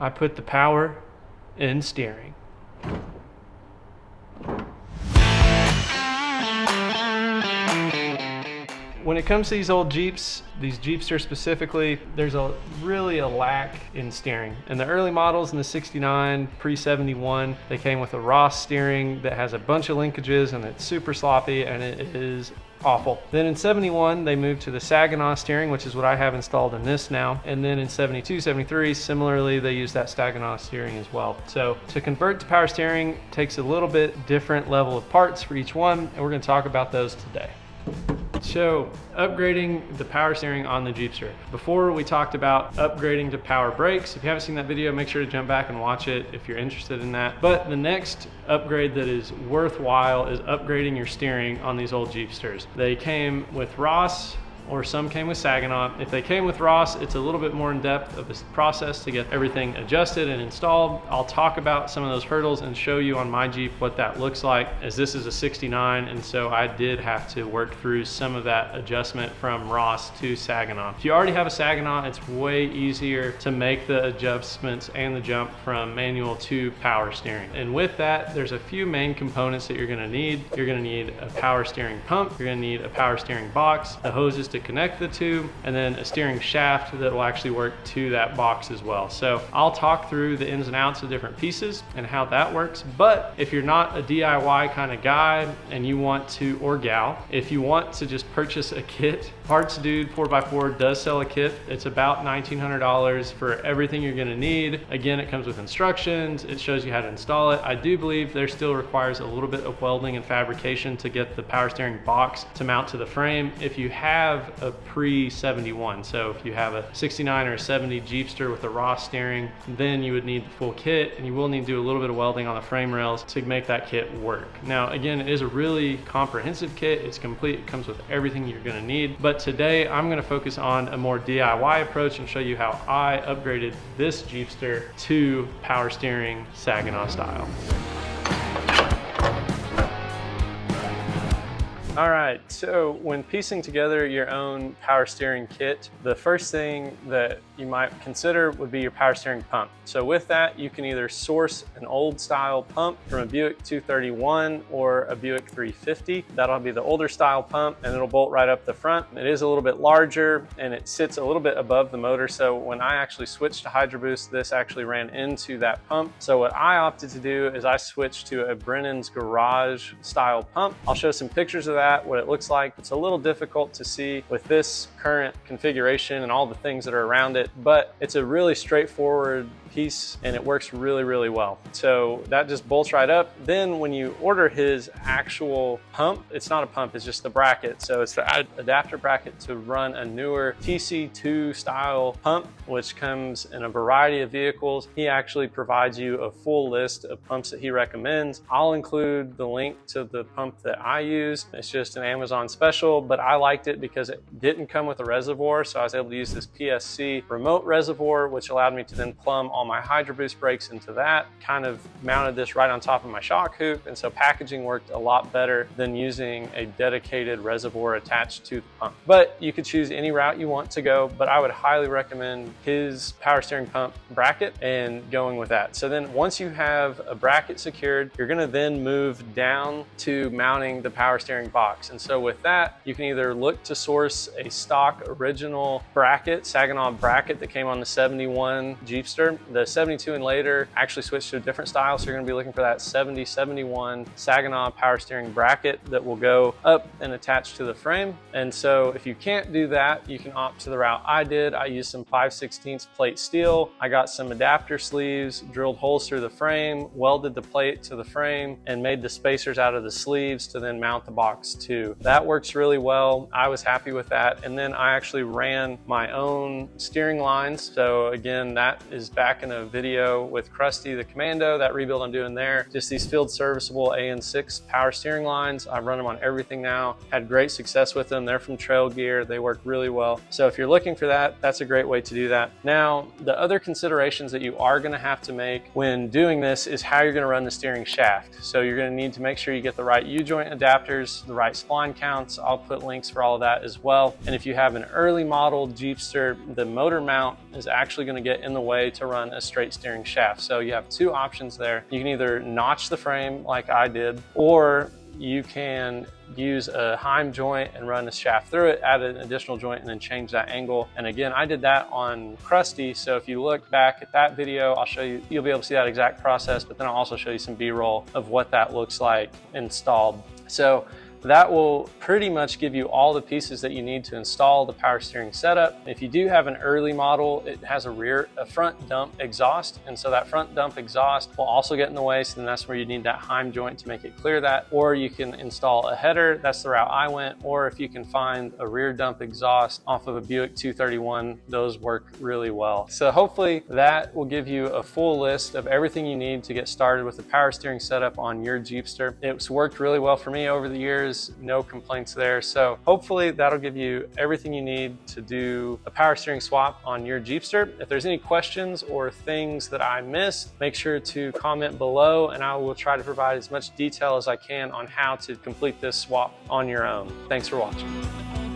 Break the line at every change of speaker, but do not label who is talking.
I put the power in steering. When it comes to these old Jeeps, these Jeepsters specifically, there's really a lack in steering. In the early models, in the 69, pre-71, they came with a Ross steering that has a bunch of linkages and it's super sloppy and it is awful. Then in 71, they moved to the Saginaw steering, which is what I have installed in this now. And then in 72, 73, similarly, they use that Saginaw steering as well. So to convert to power steering takes a little bit different level of parts for each one, and we're gonna talk about those today. So upgrading the power steering on the Jeepster. Before we talked about upgrading to power brakes. If you haven't seen that video, make sure to jump back and watch it if you're interested in that. But the next upgrade that is worthwhile is upgrading your steering on these old Jeepsters. They came with Ross, or some came with Saginaw. If they came with Ross, it's a little bit more in depth of this process to get everything adjusted and installed. I'll talk about some of those hurdles and show you on my Jeep what that looks like, as this is a 69, and so I did have to work through some of that adjustment from Ross to Saginaw. If you already have a Saginaw, it's way easier to make the adjustments and the jump from manual to power steering. And with that, there's a few main components that you're gonna need. You're gonna need a power steering pump, you're gonna need a power steering box, the hoses to connect the two, and then a steering shaft that will actually work to that box as well. So I'll talk through the ins and outs of different pieces and how that works. But if you're not a DIY kind of guy and you want to, or gal, if you want to just purchase a kit, Parts Dude 4x4 does sell a kit. It's about $1,900 for everything you're gonna need. Again, it comes with instructions. It shows you how to install it. I do believe there still requires a little bit of welding and fabrication to get the power steering box to mount to the frame if you have a pre-71. So if you have a 69 or a 70 Jeepster with a Ross steering, then you would need the full kit, and you will need to do a little bit of welding on the frame rails to make that kit work. Now, again, it is a really comprehensive kit. It's complete. It comes with everything you're gonna need. But today, I'm gonna focus on a more DIY approach and show you how I upgraded this Jeepster to power steering Saginaw style. All right, so when piecing together your own power steering kit, the first thing that you might consider would be your power steering pump. So with that, you can either source an old style pump from a Buick 231 or a Buick 350. That'll be the older style pump, and it'll bolt right up the front. It is a little bit larger and it sits a little bit above the motor. So when I actually switched to Hydro Boost, this actually ran into that pump. So what I opted to do is I switched to a Brennan's garage style pump. I'll show some pictures of that, what it looks like. It's a little difficult to see with this current configuration and all the things that are around it, but it's a really straightforward piece and it works really, really well. So that just bolts right up. Then when you order his actual pump, it's not a pump, it's just the bracket. So it's the adapter bracket to run a newer TC2 style pump, which comes in a variety of vehicles. He actually provides you a full list of pumps that he recommends. I'll include the link to the pump that I use. It's just an Amazon special, but I liked it because it didn't come with a reservoir. So I was able to use this PSC remote reservoir, which allowed me to then plumb all my Hydro Boost brakes into that, kind of mounted this right on top of my shock hoop. And so packaging worked a lot better than using a dedicated reservoir attached to the pump. But you could choose any route you want to go, but I would highly recommend his power steering pump bracket and going with that. So then once you have a bracket secured, you're gonna then move down to mounting the power steering box. And so with that, you can either look to source a stock original bracket, Saginaw bracket that came on the 71 Jeepster. The 72 and later actually switched to a different style, so you're gonna be looking for that 70, 71 Saginaw power steering bracket that will go up and attach to the frame. And so if you can't do that, you can opt to the route I did. I used some 5/16 plate steel. I got some adapter sleeves, drilled holes through the frame, welded the plate to the frame, and made the spacers out of the sleeves to then mount the box to. That works really well. I was happy with that. And then I actually ran my own steering lines. So again, that is back in a video with Krusty the Commando, that rebuild I'm doing there. Just these field serviceable AN6 power steering lines. I've run them on everything now. Had great success with them. They're from Trail Gear. They work really well. So if you're looking for that, that's a great way to do that. Now, the other considerations that you are gonna have to make when doing this is how you're gonna run the steering shaft. So you're gonna need to make sure you get the right U-joint adapters, the right spline counts. I'll put links for all of that as well. And if you have an early model Jeepster, the motor mount is actually gonna get in the way to run a straight steering shaft. So you have two options there. You can either notch the frame like I did, or you can use a heim joint and run a shaft through it, add an additional joint, and then change that angle. And again, I did that on Krusty. So if you look back at that video, I'll show you, you'll be able to see that exact process, but then I'll also show you some B-roll of what that looks like installed. So that will pretty much give you all the pieces that you need to install the power steering setup. If you do have an early model, it has a front dump exhaust. And so that front dump exhaust will also get in the way. So then that's where you need that heim joint to make it clear that. Or you can install a header. That's the route I went. Or if you can find a rear dump exhaust off of a Buick 231, those work really well. So hopefully that will give you a full list of everything you need to get started with the power steering setup on your Jeepster. It's worked really well for me over the years. No complaints there. So hopefully that'll give you everything you need to do a power steering swap on your Jeepster. If there's any questions or things that I missed, make sure to comment below and I will try to provide as much detail as I can on how to complete this swap on your own. Thanks for watching.